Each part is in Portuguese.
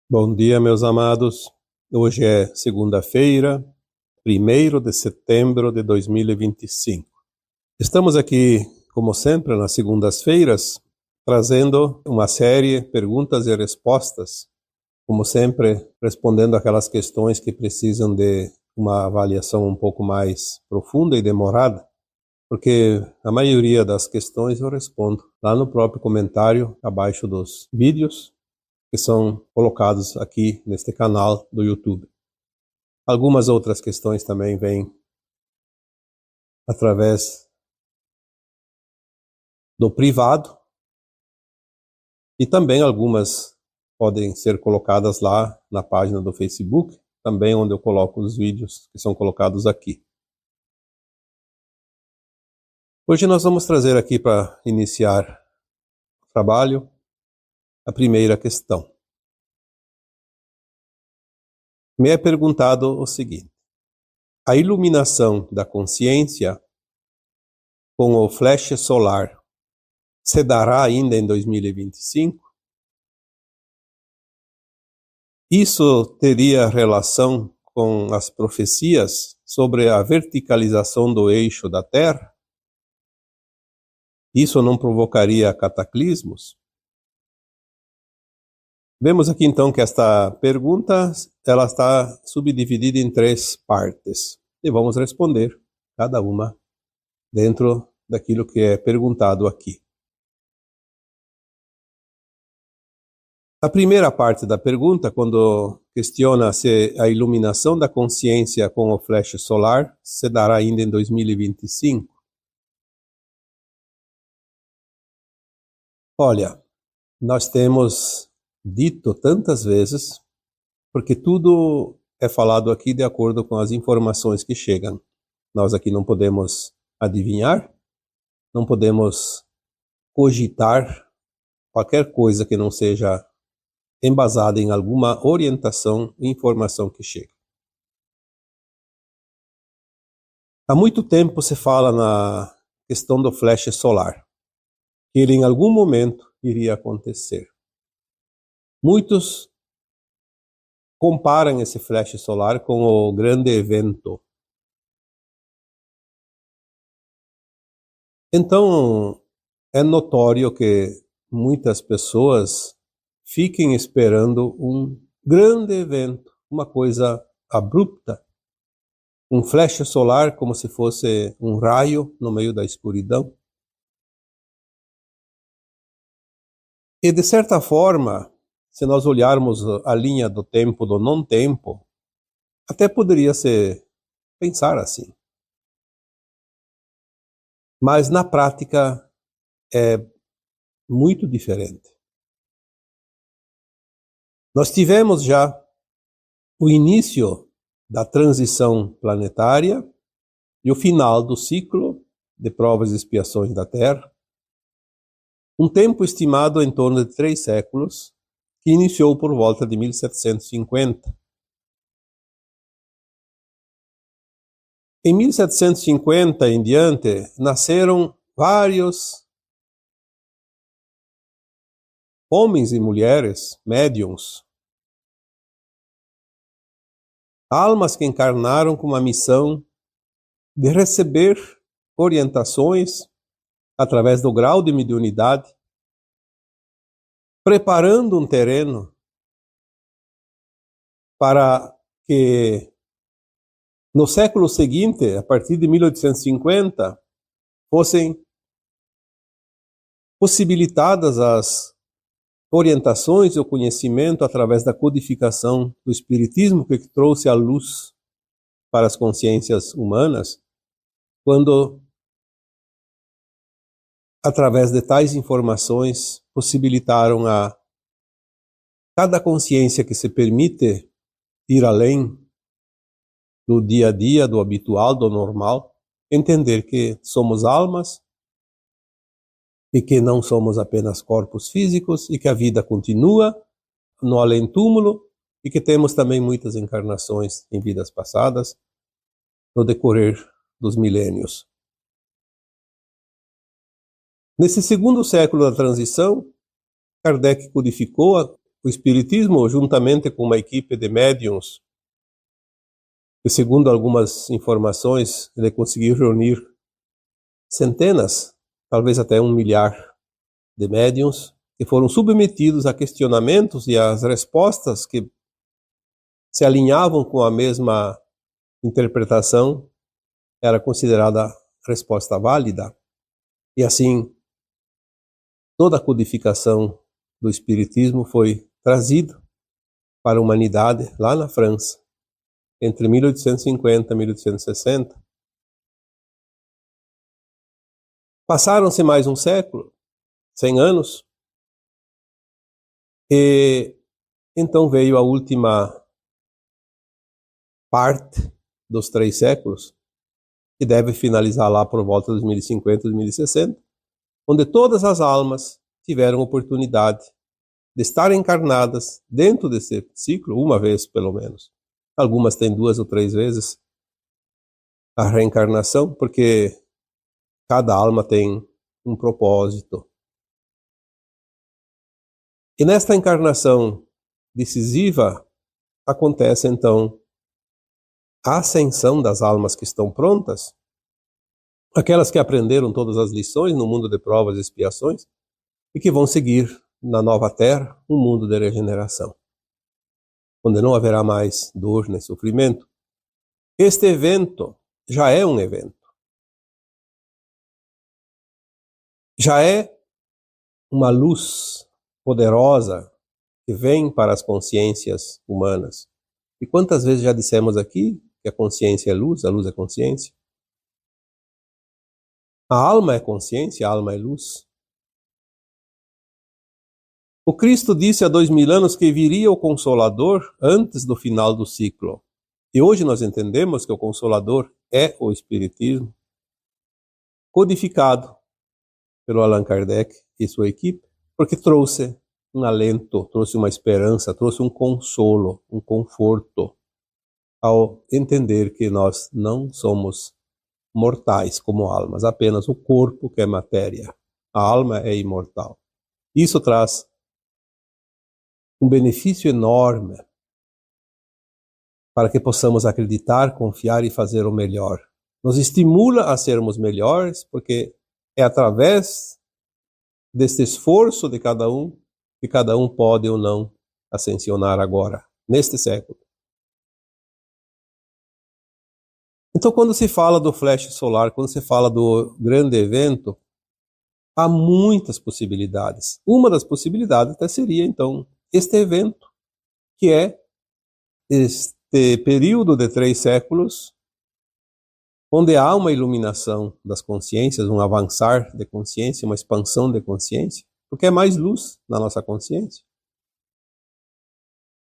Bom dia, meus amados. Hoje é segunda-feira, 1º de setembro de 2025. Estamos aqui, como sempre, nas segundas-feiras, trazendo uma série de perguntas e respostas, como sempre, respondendo aquelas questões que precisam de uma avaliação um pouco mais profunda e demorada, porque a maioria das questões eu respondo lá no próprio comentário abaixo dos vídeos, que são colocados aqui neste canal do YouTube. Algumas outras questões também vêm através do privado e também algumas podem ser colocadas lá na página do Facebook, também onde eu coloco os vídeos que são colocados aqui. Hoje nós vamos trazer aqui para iniciar o trabalho a primeira questão. Me é perguntado o seguinte: a iluminação da consciência com o flash solar se dará ainda em 2025? Isso teria relação com as profecias sobre a verticalização do eixo da Terra? Isso não provocaria cataclismos? Vemos aqui então que esta pergunta ela está subdividida em 3 partes e vamos responder cada uma dentro daquilo que é perguntado aqui. A primeira parte da pergunta, quando questiona se a iluminação da consciência com o flash solar se dará ainda em 2025. Olha, nós temos dito tantas vezes, porque tudo é falado aqui de acordo com as informações que chegam. Nós aqui não podemos adivinhar, não podemos cogitar qualquer coisa que não seja embasada em alguma orientação e informação que chega. Há muito tempo se fala na questão do flash solar, que ele em algum momento iria acontecer. Muitos comparam esse flash solar com o grande evento. Então, é notório que muitas pessoas fiquem esperando um grande evento, uma coisa abrupta, um flash solar como se fosse um raio no meio da escuridão. E de certa forma, se nós olharmos a linha do tempo do não tempo, até poderia se pensar assim. Mas na prática é muito diferente. Nós tivemos já o início da transição planetária e o final do ciclo de provas e expiações da Terra, um tempo estimado em torno de 3 séculos, que iniciou por volta de 1750. Em 1750 em diante, nasceram vários homens e mulheres, médiuns, almas que encarnaram com uma missão de receber orientações através do grau de mediunidade, preparando um terreno para que no século seguinte, a partir de 1850, fossem possibilitadas as orientações e o conhecimento através da codificação do Espiritismo, que trouxe a luz para as consciências humanas, quando, através de tais informações, possibilitaram a cada consciência que se permite ir além do dia a dia, do habitual, do normal, entender que somos almas e que não somos apenas corpos físicos e que a vida continua no além-túmulo e que temos também muitas encarnações em vidas passadas no decorrer dos milênios. Nesse segundo século da transição, Kardec codificou o o Espiritismo, juntamente com uma equipe de médiuns, que segundo algumas informações, ele conseguiu reunir centenas, talvez até 1 milhar de médiuns, que foram submetidos a questionamentos, e as respostas que se alinhavam com a mesma interpretação era considerada resposta válida. E assim, toda a codificação do Espiritismo foi trazida para a humanidade lá na França, entre 1850 e 1860. Passaram-se mais um século, 100 anos, e então veio a última parte dos 3 séculos, que deve finalizar lá por volta de 2050, 2060, onde todas as almas tiveram oportunidade de estar encarnadas dentro desse ciclo, uma vez pelo menos. Algumas têm 2 ou 3 vezes a reencarnação, porque cada alma tem um propósito. E nesta encarnação decisiva acontece então a ascensão das almas que estão prontas, aquelas que aprenderam todas as lições no mundo de provas e expiações e que vão seguir na nova terra um mundo de regeneração, onde não haverá mais dor nem sofrimento. Este evento já é um evento. Já é uma luz poderosa que vem para as consciências humanas. E quantas vezes já dissemos aqui que a consciência é luz, a luz é consciência? A alma é consciência, a alma é luz. O Cristo disse há 2000 anos que viria o Consolador antes do final do ciclo. E hoje nós entendemos que o Consolador é o Espiritismo, codificado pelo Allan Kardec e sua equipe, porque trouxe um alento, trouxe uma esperança, trouxe um consolo, um conforto, ao entender que nós não somos mortais como almas, apenas o corpo que é matéria. A alma é imortal. Isso traz um benefício enorme para que possamos acreditar, confiar e fazer o melhor. Nos estimula a sermos melhores, porque é através desse esforço de cada um que cada um pode ou não ascensionar agora, neste século. Então, quando se fala do flash solar, quando se fala do grande evento, há muitas possibilidades. Uma das possibilidades até seria, então, este evento, que é este período de 3 séculos, onde há uma iluminação das consciências, um avançar de consciência, uma expansão de consciência, porque é mais luz na nossa consciência.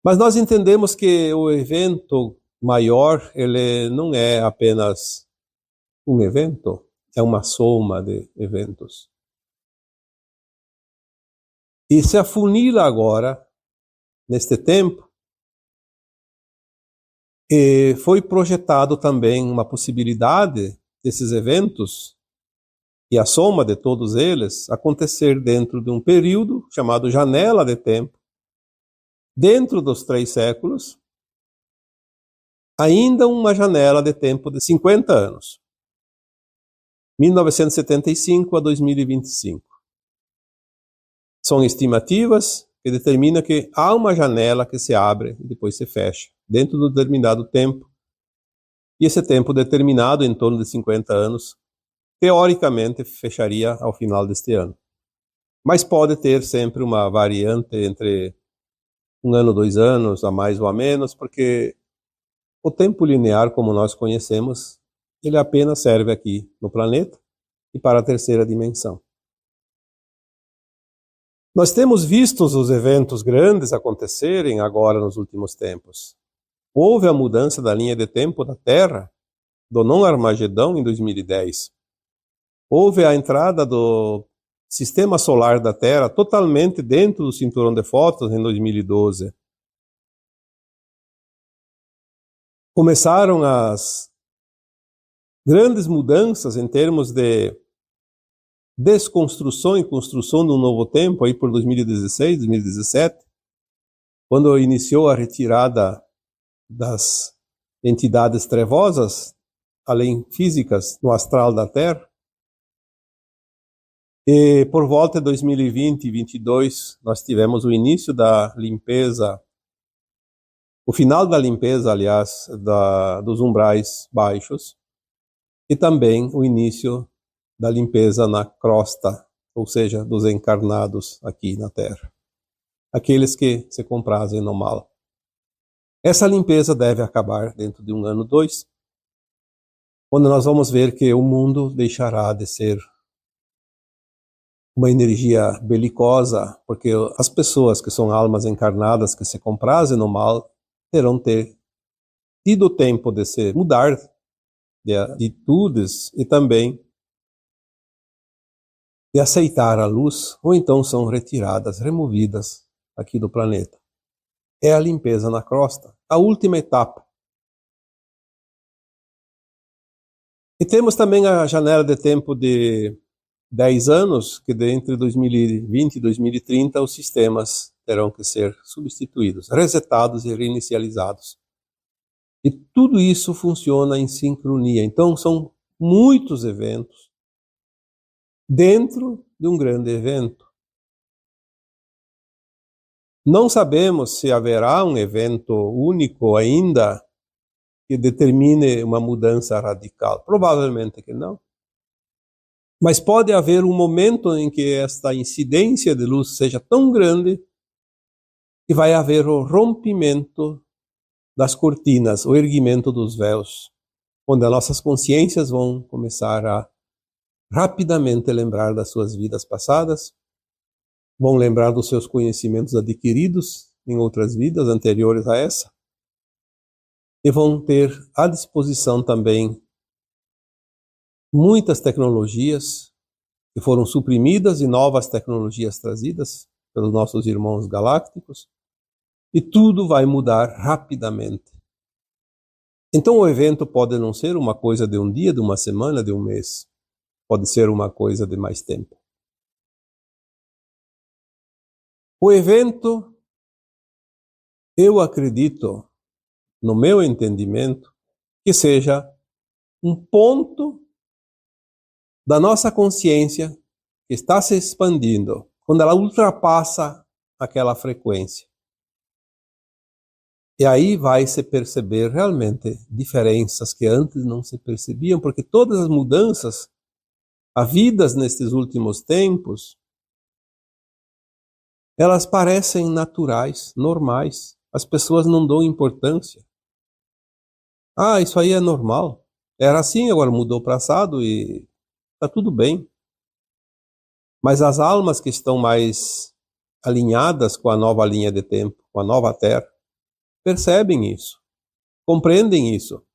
Mas nós entendemos que o evento maior, ele não é apenas um evento, é uma soma de eventos. E se afunila agora, neste tempo, e foi projetado também uma possibilidade desses eventos e a soma de todos eles acontecer dentro de um período chamado janela de tempo, dentro dos 3 séculos, ainda uma janela de tempo de 50 anos, 1975 a 2025. São estimativas que determinam que há uma janela que se abre e depois se fecha, dentro de um determinado tempo. E esse tempo determinado, em torno de 50 anos, teoricamente fecharia ao final deste ano. Mas pode ter sempre uma variante entre 1 ano, 2 anos, a mais ou a menos, porque o tempo linear, como nós conhecemos, ele apenas serve aqui no planeta e para a terceira dimensão. Nós temos visto os eventos grandes acontecerem agora nos últimos tempos. Houve a mudança da linha de tempo da Terra, do não-Armagedão, em 2010. Houve a entrada do sistema solar da Terra totalmente dentro do cinturão de Fótons em 2012. Começaram as grandes mudanças em termos de desconstrução e construção de um novo tempo aí por 2016, 2017, quando iniciou a retirada das entidades trevosas, além físicas, no astral da Terra. E por volta de 2020 e 2022, nós tivemos o início da limpeza, o final da limpeza, aliás, dos umbrais baixos, e também o início da limpeza na crosta, ou seja, dos encarnados aqui na Terra. Aqueles que se comprazem no mal. Essa limpeza deve acabar dentro de 1 ano, 2, quando nós vamos ver que o mundo deixará de ser uma energia belicosa, porque as pessoas que são almas encarnadas que se comprazem no mal terão tido tempo de se mudar de atitudes e também de aceitar a luz, ou então são retiradas, removidas aqui do planeta. É a limpeza na crosta, a última etapa. E temos também a janela de tempo de 10 anos, que entre 2020 e 2030 os sistemas terão que ser substituídos, resetados e reinicializados. E tudo isso funciona em sincronia. Então são muitos eventos dentro de um grande evento. Não sabemos se haverá um evento único ainda que determine uma mudança radical. Provavelmente que não. Mas pode haver um momento em que esta incidência de luz seja tão grande que vai haver o rompimento das cortinas, o erguimento dos véus, onde as nossas consciências vão começar a rapidamente lembrar das suas vidas passadas, vão lembrar dos seus conhecimentos adquiridos em outras vidas anteriores a essa, e vão ter à disposição também muitas tecnologias que foram suprimidas e novas tecnologias trazidas pelos nossos irmãos galácticos, e tudo vai mudar rapidamente. Então o evento pode não ser uma coisa de um dia, de uma semana, de um mês. Pode ser uma coisa de mais tempo. O evento, eu acredito, no meu entendimento, que seja um ponto da nossa consciência que está se expandindo, quando ela ultrapassa aquela frequência. E aí vai se perceber realmente diferenças que antes não se percebiam, porque todas as mudanças havidas nestes últimos tempos, elas parecem naturais, normais. As pessoas não dão importância. Ah, isso aí é normal. Era assim, agora mudou para assado e está tudo bem. Mas as almas que estão mais alinhadas com a nova linha de tempo, com a nova Terra, percebem isso, compreendem isso.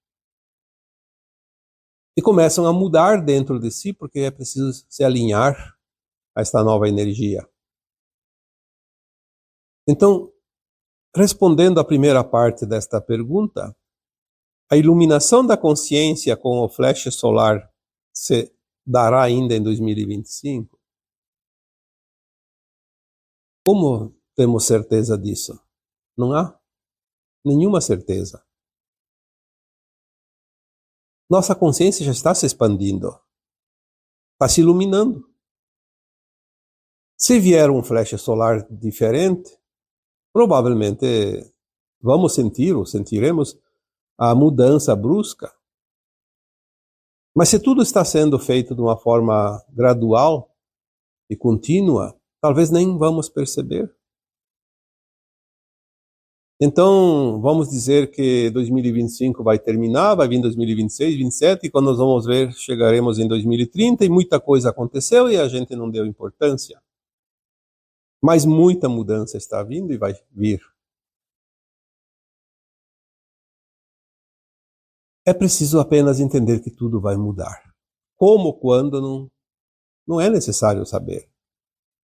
E começam a mudar dentro de si, porque é preciso se alinhar a esta nova energia. Então, respondendo à primeira parte desta pergunta, a iluminação da consciência com o flash solar se dará ainda em 2025? Como temos certeza disso? Não há nenhuma certeza. Nossa consciência já está se expandindo, está se iluminando. Se vier um flash solar diferente, provavelmente vamos sentir ou sentiremos a mudança brusca. Mas se tudo está sendo feito de uma forma gradual e contínua, talvez nem vamos perceber. Então, vamos dizer que 2025 vai terminar, vai vir 2026, 2027, e quando nós vamos ver, chegaremos em 2030 e muita coisa aconteceu e a gente não deu importância. Mas muita mudança está vindo e vai vir. É preciso apenas entender que tudo vai mudar. Como, quando, não é necessário saber.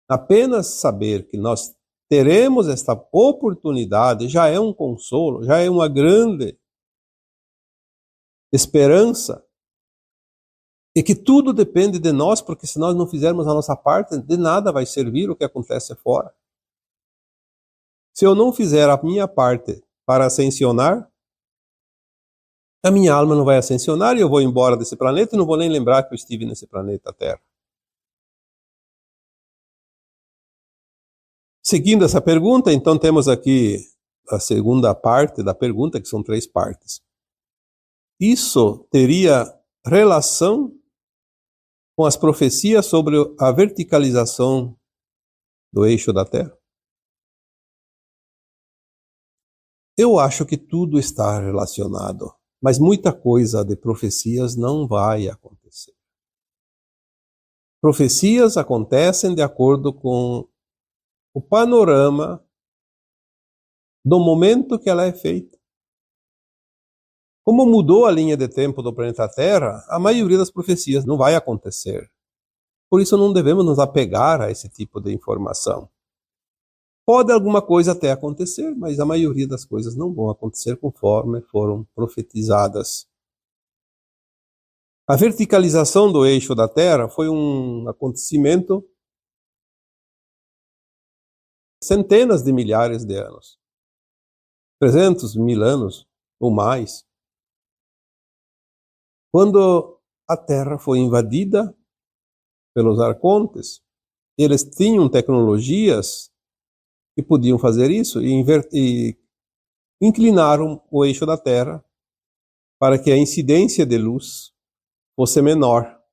Apenas saber que nós teremos esta oportunidade já é um consolo, já é uma grande esperança. E que tudo depende de nós, porque se nós não fizermos a nossa parte, de nada vai servir o que acontece fora. Se eu não fizer a minha parte para ascensionar, a minha alma não vai ascensionar e eu vou embora desse planeta e não vou nem lembrar que eu estive nesse planeta Terra. Seguindo essa pergunta, então temos aqui a segunda parte da pergunta, que são 3 partes. Isso teria relação com as profecias sobre a verticalização do eixo da Terra? Eu acho que tudo está relacionado, mas muita coisa de profecias não vai acontecer. Profecias acontecem de acordo com o panorama do momento que ela é feita. Como mudou a linha de tempo do planeta Terra, a maioria das profecias não vai acontecer. Por isso não devemos nos apegar a esse tipo de informação. Pode alguma coisa até acontecer, mas a maioria das coisas não vão acontecer conforme foram profetizadas. A verticalização do eixo da Terra foi um acontecimento centenas de milhares de anos. 300.000 anos ou mais. Quando a Terra foi invadida pelos arcontes, eles tinham tecnologias que podiam fazer isso e inclinaram o eixo da Terra para que a incidência de luz fosse menor,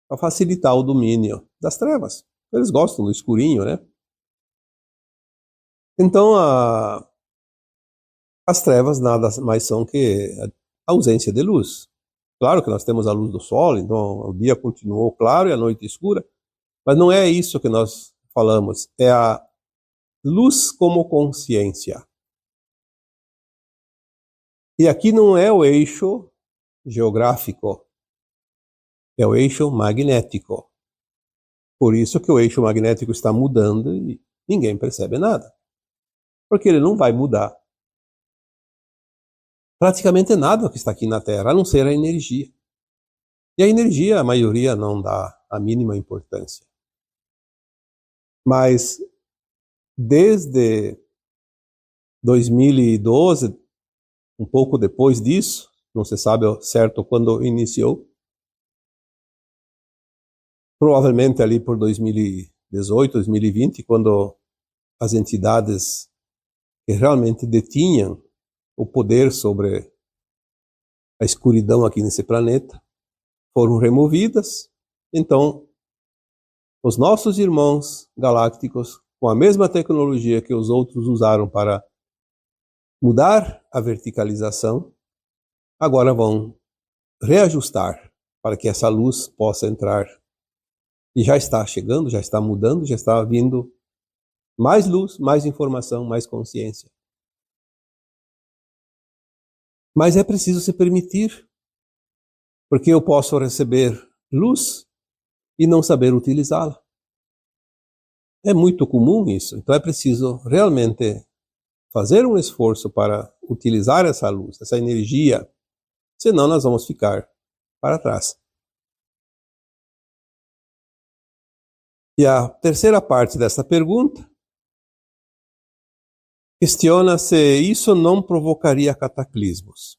para facilitar o domínio das trevas. Eles gostam do escurinho, né? Então, as trevas nada mais são que a ausência de luz. Claro que nós temos a luz do sol, então o dia continuou claro e a noite escura, mas não é isso que nós falamos, é a luz como consciência. E aqui não é o eixo geográfico, é o eixo magnético. Por isso que o eixo magnético está mudando e ninguém percebe nada. Porque ele não vai mudar praticamente nada que está aqui na Terra, a não ser a energia. E a energia, a maioria não dá a mínima importância. Mas desde 2012, um pouco depois disso, não se sabe certo quando iniciou, provavelmente ali por 2018, 2020, quando as entidades que realmente detinham o poder sobre a escuridão aqui nesse planeta foram removidas. Então, os nossos irmãos galácticos, com a mesma tecnologia que os outros usaram para mudar a verticalização, agora vão reajustar para que essa luz possa entrar. E já está chegando, já está mudando, já está vindo mais luz, mais informação, mais consciência. Mas é preciso se permitir, porque eu posso receber luz e não saber utilizá-la. É muito comum isso, então é preciso realmente fazer um esforço para utilizar essa luz, essa energia, senão nós vamos ficar para trás. E a terceira parte dessa pergunta questiona se isso não provocaria cataclismos.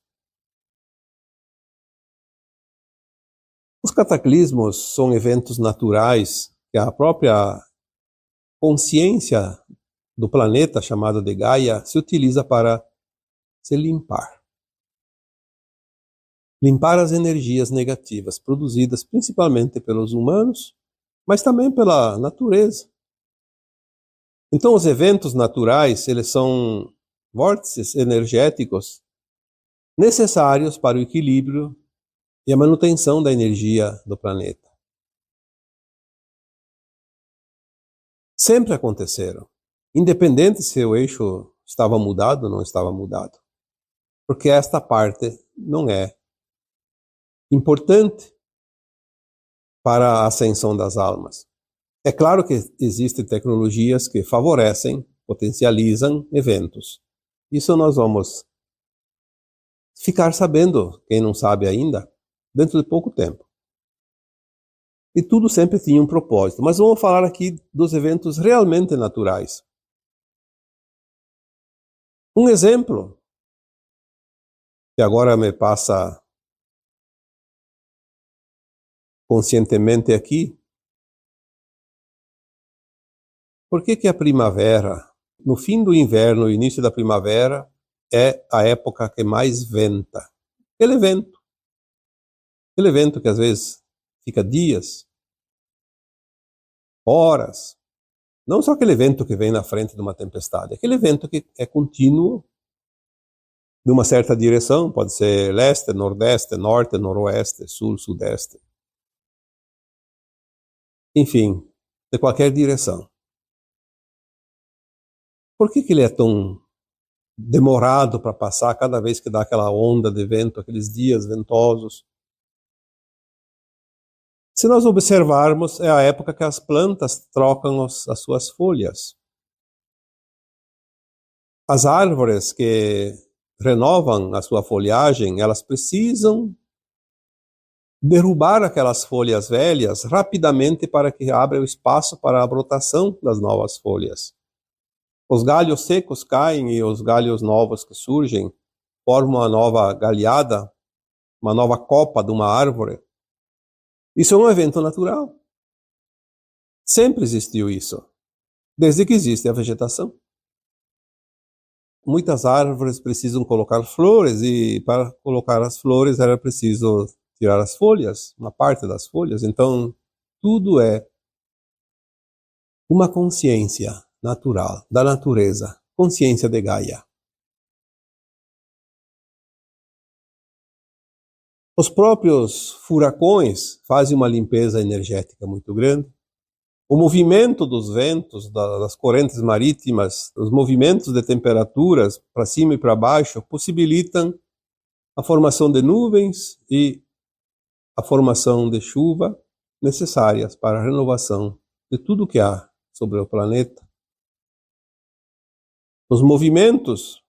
Os cataclismos são eventos naturais que a própria consciência do planeta, chamada de Gaia, se utiliza para se limpar. Limpar as energias negativas produzidas principalmente pelos humanos, mas também pela natureza. Então, os eventos naturais, eles são vórtices energéticos necessários para o equilíbrio e a manutenção da energia do planeta. Sempre aconteceram, independente se o eixo estava mudado ou não estava mudado, porque esta parte não é importante para a ascensão das almas. É claro que existem tecnologias que favorecem, potencializam eventos. Isso nós vamos ficar sabendo, quem não sabe ainda, dentro de pouco tempo. E tudo sempre tinha um propósito. Mas vamos falar aqui dos eventos realmente naturais. Um exemplo que agora me passa conscientemente aqui, por que que a primavera, no fim do inverno e início da primavera, é a época que mais venta? Aquele vento que às vezes fica dias, horas, não só aquele vento que vem na frente de uma tempestade, aquele vento que é contínuo, de uma certa direção, pode ser leste, nordeste, norte, noroeste, sul, sudeste. Enfim, de qualquer direção. Por que que ele é tão demorado para passar cada vez que dá aquela onda de vento, aqueles dias ventosos? Se nós observarmos, é a época que as plantas trocam as suas folhas. As árvores que renovam a sua folhagem, elas precisam derrubar aquelas folhas velhas rapidamente para que abra o espaço para a brotação das novas folhas. Os galhos secos caem e os galhos novos que surgem formam uma nova galhada, uma nova copa de uma árvore. Isso é um evento natural. Sempre existiu isso, desde que existe a vegetação. Muitas árvores precisam colocar flores e para colocar as flores era preciso tirar as folhas, uma parte das folhas. Então, tudo é uma consciência natural da natureza, consciência de Gaia. Os próprios furacões fazem uma limpeza energética muito grande. O movimento dos ventos, das correntes marítimas, os movimentos de temperaturas para cima e para baixo possibilitam a formação de nuvens e a formação de chuva necessárias para a renovação de tudo que há sobre o planeta. Os movimentos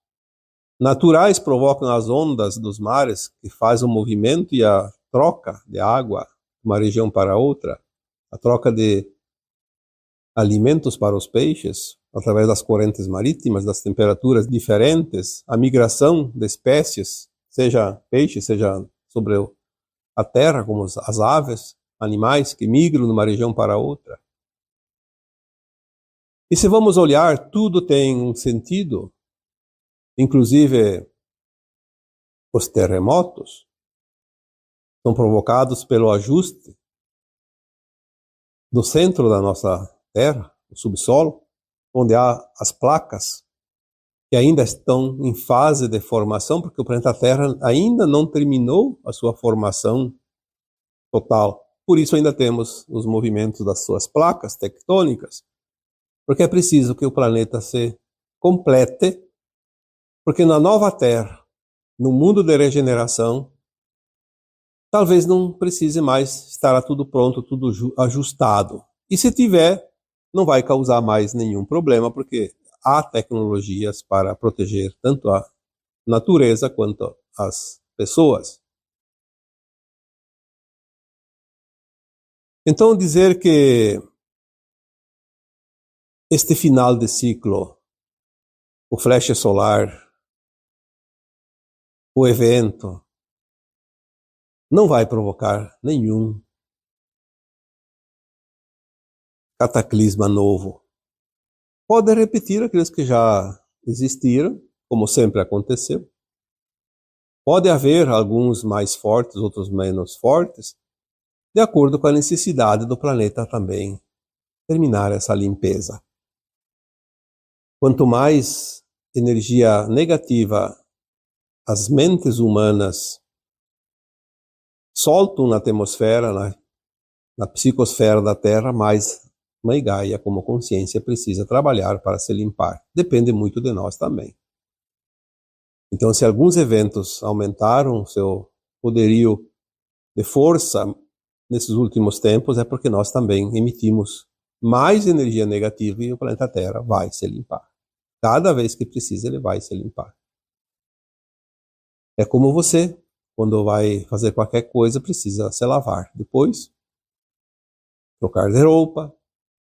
naturais provocam as ondas dos mares, que fazem o movimento e a troca de água de uma região para outra, a troca de alimentos para os peixes, através das correntes marítimas, das temperaturas diferentes, a migração de espécies, seja peixe, seja sobre a terra, como as aves, animais que migram de uma região para outra. E se vamos olhar, tudo tem um sentido, inclusive os terremotos são provocados pelo ajuste do centro da nossa Terra, o subsolo, onde há as placas que ainda estão em fase de formação, porque o planeta Terra ainda não terminou a sua formação total. Por isso ainda temos os movimentos das suas placas tectônicas, porque é preciso que o planeta se complete, porque na nova Terra, no mundo de regeneração, talvez não precise mais estar tudo pronto, tudo ajustado. E se tiver, não vai causar mais nenhum problema, porque há tecnologias para proteger tanto a natureza quanto as pessoas. Então, dizer que este final de ciclo, o flash solar, o evento, não vai provocar nenhum cataclisma novo. Pode repetir aqueles que já existiram, como sempre aconteceu. Pode haver alguns mais fortes, outros menos fortes, de acordo com a necessidade do planeta também terminar essa limpeza. Quanto mais energia negativa as mentes humanas soltam na atmosfera, na psicosfera da Terra, mais Mãe Gaia, como consciência, precisa trabalhar para se limpar. Depende muito de nós também. Então, se alguns eventos aumentaram seu poderio de força nesses últimos tempos, é porque nós também emitimos mais energia negativa e o planeta Terra vai se limpar. Cada vez que precisa, ele vai se limpar. É como você, quando vai fazer qualquer coisa, precisa se lavar. Depois, trocar de roupa.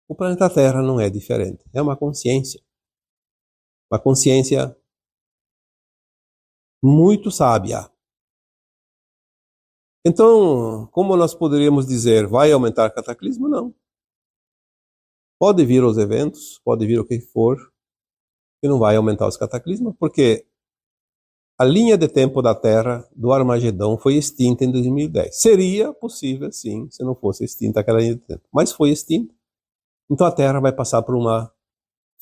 O planeta Terra não é diferente. É uma consciência. Uma consciência muito sábia. Então, como nós poderíamos dizer, vai aumentar o cataclismo? Não. Pode vir os eventos, pode vir o que for, que não vai aumentar os cataclismos, porque a linha de tempo da Terra do Armagedão foi extinta em 2010. Seria possível, sim, se não fosse extinta aquela linha de tempo. Mas foi extinta. Então a Terra vai passar por uma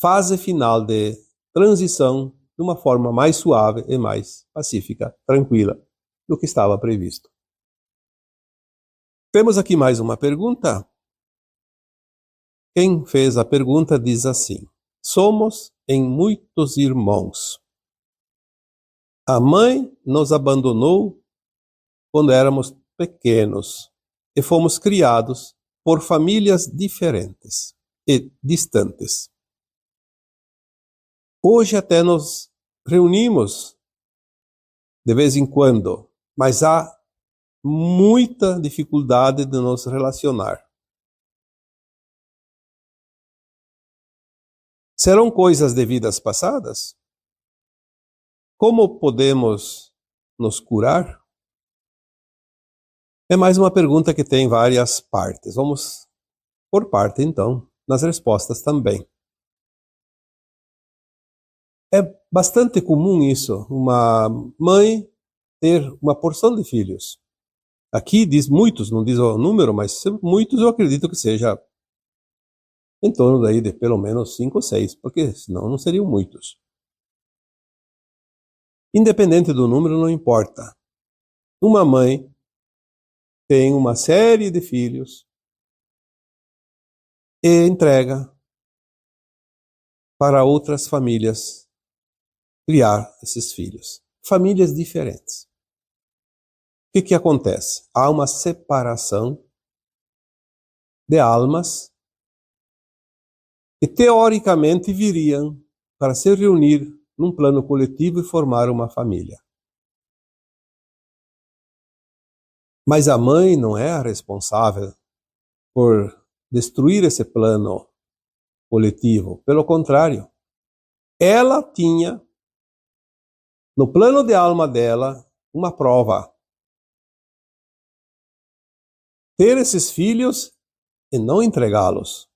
fase final de transição de uma forma mais suave e mais pacífica, tranquila, do que estava previsto. Temos aqui mais uma pergunta. Quem fez a pergunta diz assim: somos em muitos irmãos. A mãe nos abandonou quando éramos pequenos e fomos criados por famílias diferentes e distantes. Hoje até nos reunimos de vez em quando, mas há muita dificuldade de nos relacionar. Serão coisas de vidas passadas? Como podemos nos curar? É mais uma pergunta que tem várias partes. Vamos por parte, então, nas respostas também. É bastante comum isso, uma mãe ter uma porção de filhos. Aqui diz muitos, não diz o número, mas muitos eu acredito que seja em torno daí de pelo menos 5 ou 6, porque senão não seriam muitos. Independente do número, não importa. Uma mãe tem uma série de filhos e entrega para outras famílias criar esses filhos. Famílias diferentes. O que acontece? Há uma separação de almas que teoricamente viriam para se reunir num plano coletivo e formar uma família. Mas a mãe não é a responsável por destruir esse plano coletivo. Pelo contrário, ela tinha no plano de alma dela uma prova. Ter esses filhos e não entregá-los.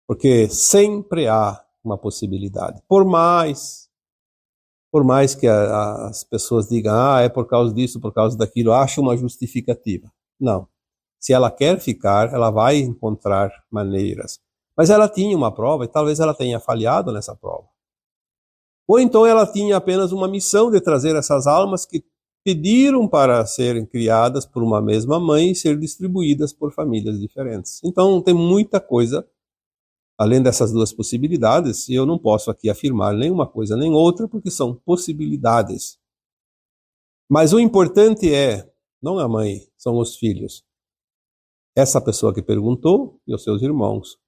Porque sempre há uma possibilidade. Por mais que as pessoas digam, é por causa disso, por causa daquilo, acha uma justificativa. Não. Se ela quer ficar, ela vai encontrar maneiras. Mas ela tinha uma prova e talvez ela tenha falhado nessa prova. Ou então ela tinha apenas uma missão de trazer essas almas que pediram para serem criadas por uma mesma mãe e ser distribuídas por famílias diferentes. Então tem muita coisa. Além dessas duas possibilidades, eu não posso aqui afirmar nenhuma coisa nem outra, porque são possibilidades. Mas o importante é, não a mãe, são os filhos. Essa pessoa que perguntou e os seus irmãos.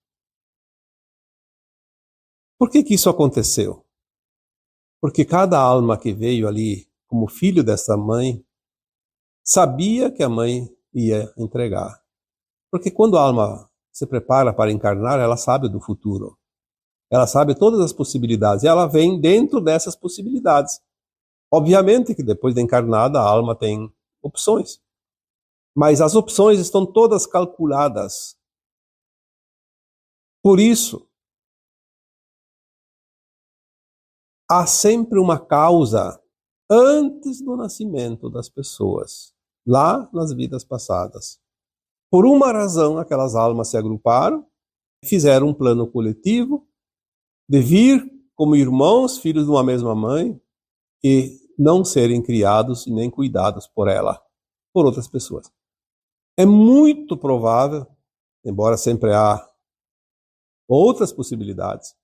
Por que isso aconteceu? Porque cada alma que veio ali como filho dessa mãe, sabia que a mãe ia entregar. Porque quando a alma se prepara para encarnar, ela sabe do futuro. Ela sabe todas as possibilidades e ela vem dentro dessas possibilidades. Obviamente que depois de encarnada a alma tem opções. Mas as opções estão todas calculadas. Por isso, há sempre uma causa antes do nascimento das pessoas, lá nas vidas passadas. Por uma razão, aquelas almas se agruparam, fizeram um plano coletivo de vir como irmãos, filhos de uma mesma mãe, e não serem criados e nem cuidados por ela, por outras pessoas. É muito provável, embora sempre há outras possibilidades,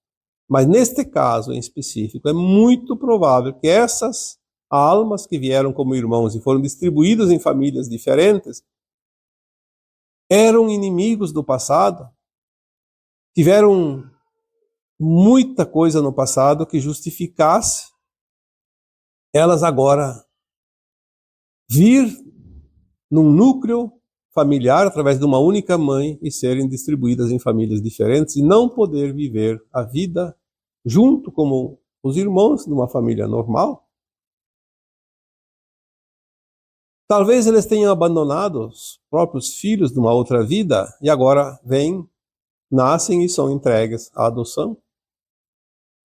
mas neste caso em específico, é muito provável que essas almas que vieram como irmãos e foram distribuídas em famílias diferentes, eram inimigos do passado, tiveram muita coisa no passado que justificasse elas agora vir num núcleo familiar através de uma única mãe e serem distribuídas em famílias diferentes e não poder viver a vida junto como os irmãos de uma família normal. Talvez eles tenham abandonado os próprios filhos de uma outra vida e agora vêm, nascem e são entregues à adoção.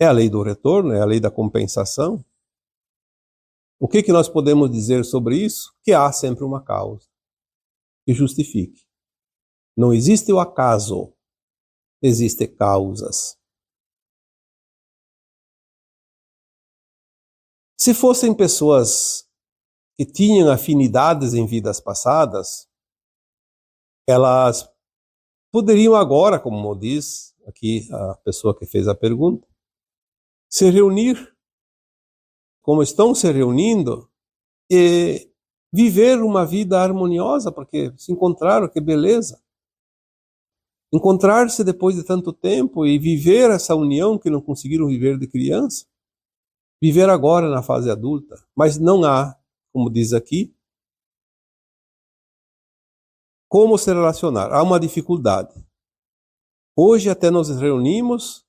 É a lei do retorno, é a lei da compensação. O que nós podemos dizer sobre isso? Que há sempre uma causa que justifique. Não existe o acaso, existem causas. Se fossem pessoas que tinham afinidades em vidas passadas, elas poderiam agora, como diz aqui a pessoa que fez a pergunta, se reunir, como estão se reunindo, e viver uma vida harmoniosa, porque se encontraram, que beleza. Encontrar-se depois de tanto tempo e viver essa união que não conseguiram viver de criança, viver agora na fase adulta. Mas não há, como diz aqui, como se relacionar. Há uma dificuldade. Hoje até nos reunimos,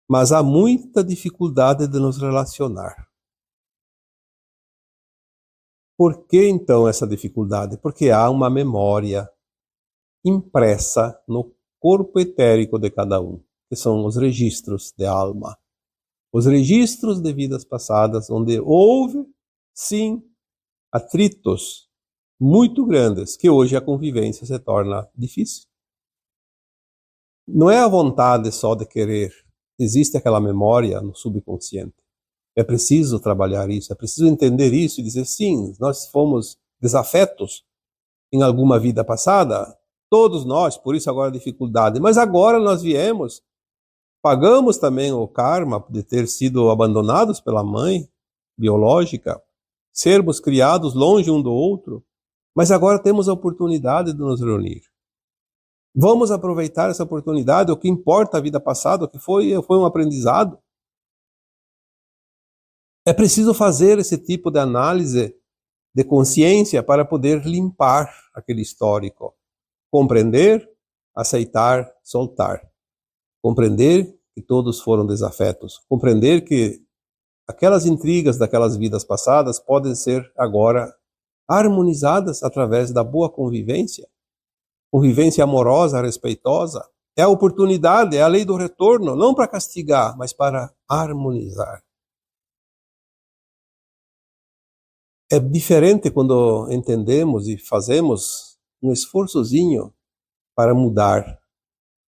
mas há muita dificuldade de nos relacionar. Por que então essa dificuldade? Porque há uma memória impressa no corpo etérico de cada um, que são os registros de alma. Os registros de vidas passadas, onde houve, sim, atritos muito grandes, que hoje a convivência se torna difícil. Não é a vontade só de querer, existe aquela memória no subconsciente. É preciso trabalhar isso, é preciso entender isso e dizer, sim, nós fomos desafetos em alguma vida passada, todos nós, por isso agora a dificuldade, mas agora nós viemos, pagamos também o karma de ter sido abandonados pela mãe biológica, sermos criados longe um do outro, mas agora temos a oportunidade de nos reunir. Vamos aproveitar essa oportunidade, o que importa a vida passada, o que foi um aprendizado. É preciso fazer esse tipo de análise de consciência para poder limpar aquele histórico. Compreender, aceitar, soltar. Compreender que todos foram desafetos. Compreender que aquelas intrigas daquelas vidas passadas podem ser agora harmonizadas através da boa convivência. Convivência amorosa, respeitosa. É a oportunidade, é a lei do retorno, não para castigar, mas para harmonizar. É diferente quando entendemos e fazemos um esforçozinho para mudar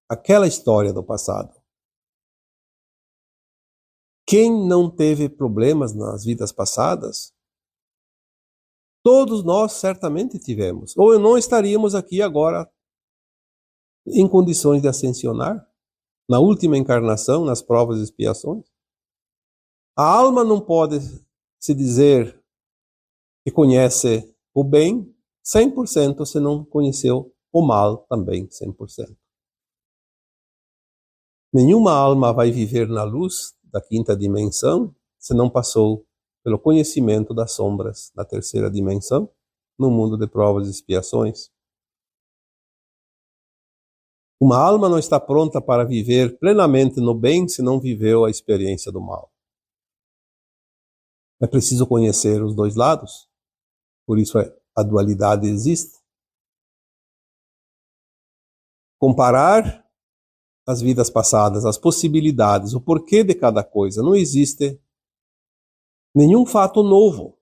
aquela história do passado. Quem não teve problemas nas vidas passadas, todos nós certamente tivemos. Ou não estaríamos aqui agora em condições de ascensionar, na última encarnação, nas provas e expiações. A alma não pode se dizer que conhece o bem 100% se não conheceu o mal também 100%. Nenhuma alma vai viver na luz da quinta dimensão se não passou pelo conhecimento das sombras da terceira dimensão, no mundo de provas e expiações. Uma alma não está pronta para viver plenamente no bem se não viveu a experiência do mal. É preciso conhecer os dois lados. Por isso a dualidade existe. Comparar as vidas passadas, as possibilidades, o porquê de cada coisa. Não existe nenhum fato novo.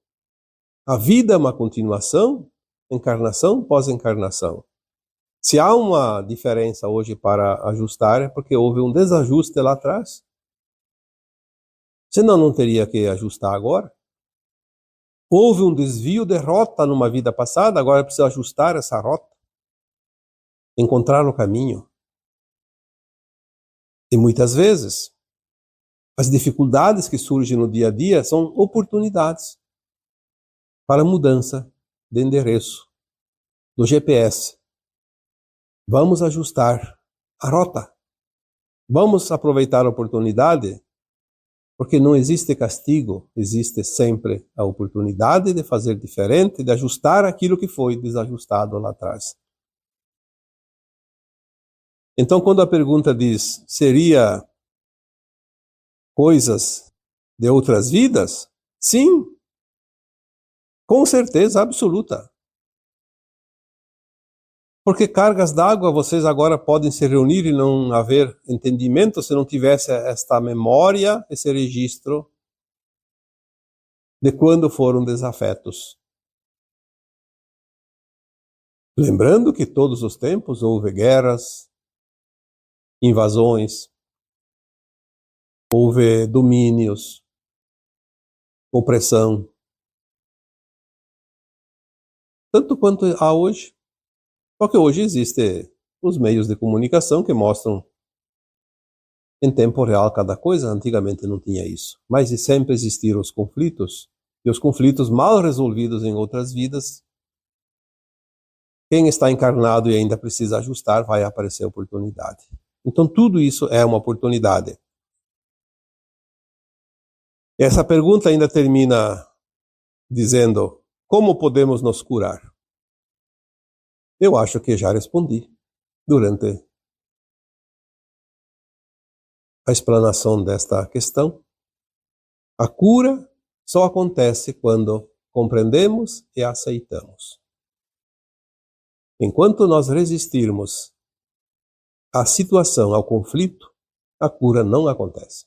A vida é uma continuação, encarnação pós encarnação. Se há uma diferença hoje para ajustar, é porque houve um desajuste lá atrás. Senão não teria que ajustar agora. Houve um desvio de rota numa vida passada, agora é preciso ajustar essa rota. Encontrar o caminho. E muitas vezes, as dificuldades que surgem no dia a dia são oportunidades para mudança de endereço, do GPS. Vamos ajustar a rota. Vamos aproveitar a oportunidade, porque não existe castigo, existe sempre a oportunidade de fazer diferente, de ajustar aquilo que foi desajustado lá atrás. Então, quando a pergunta diz, seria coisas de outras vidas? Sim, Com certeza absoluta. Porque cargas d'água, vocês agora podem se reunir e não haver entendimento se não tivesse esta memória, esse registro de quando foram desafetos. Lembrando que todos os tempos houve guerras, invasões, houve domínios, opressão, tanto quanto há hoje. Só que hoje existem os meios de comunicação que mostram em tempo real cada coisa. Antigamente não tinha isso. Mas sempre existiram os conflitos, e os conflitos mal resolvidos em outras vidas. Quem está encarnado e ainda precisa ajustar, vai aparecer oportunidade. Então tudo isso é uma oportunidade. Essa pergunta ainda termina dizendo: como podemos nos curar? Eu acho que já respondi durante a explanação desta questão. A cura só acontece quando compreendemos e aceitamos. Enquanto nós resistirmos à situação, ao conflito, a cura não acontece.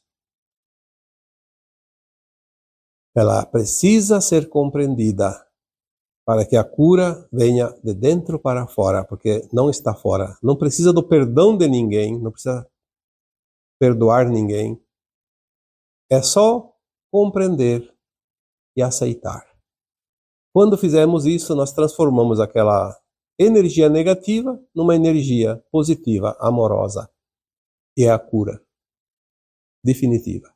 Ela precisa ser compreendida para que a cura venha de dentro para fora, porque não está fora. Não precisa do perdão de ninguém, não precisa perdoar ninguém. É só compreender e aceitar. Quando fizermos isso, nós transformamos aquela energia negativa numa energia positiva, amorosa. E é a cura definitiva.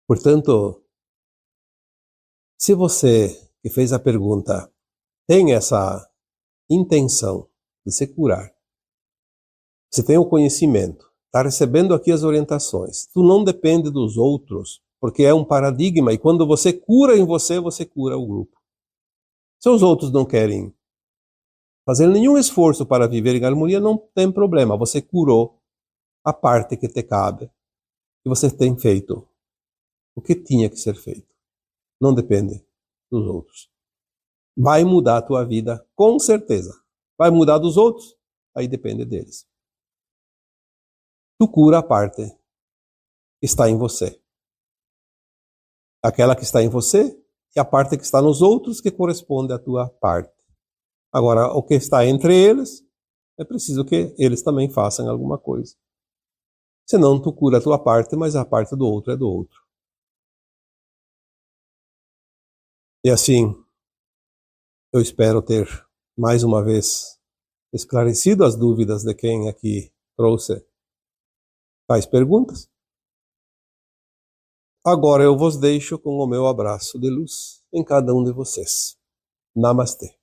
Portanto, se você que fez a pergunta tem essa intenção de se curar, você tem o conhecimento, está recebendo aqui as orientações, tu não depende dos outros, porque é um paradigma, e quando você cura em você, você cura o grupo. Se os outros não querem fazer nenhum esforço para viver em harmonia, não tem problema, você curou a parte que te cabe, e você tem feito o que tinha que ser feito. Não depende dos outros. Vai mudar a tua vida, com certeza. Vai mudar dos outros, aí depende deles. Tu cura a parte que está em você. Aquela que está em você e a parte que está nos outros que corresponde à tua parte. Agora, o que está entre eles, é preciso que eles também façam alguma coisa. Senão tu cura a tua parte, mas a parte do outro é do outro. E assim, eu espero ter mais uma vez esclarecido as dúvidas de quem aqui trouxe tais perguntas. Agora eu vos deixo com o meu abraço de luz em cada um de vocês. Namastê.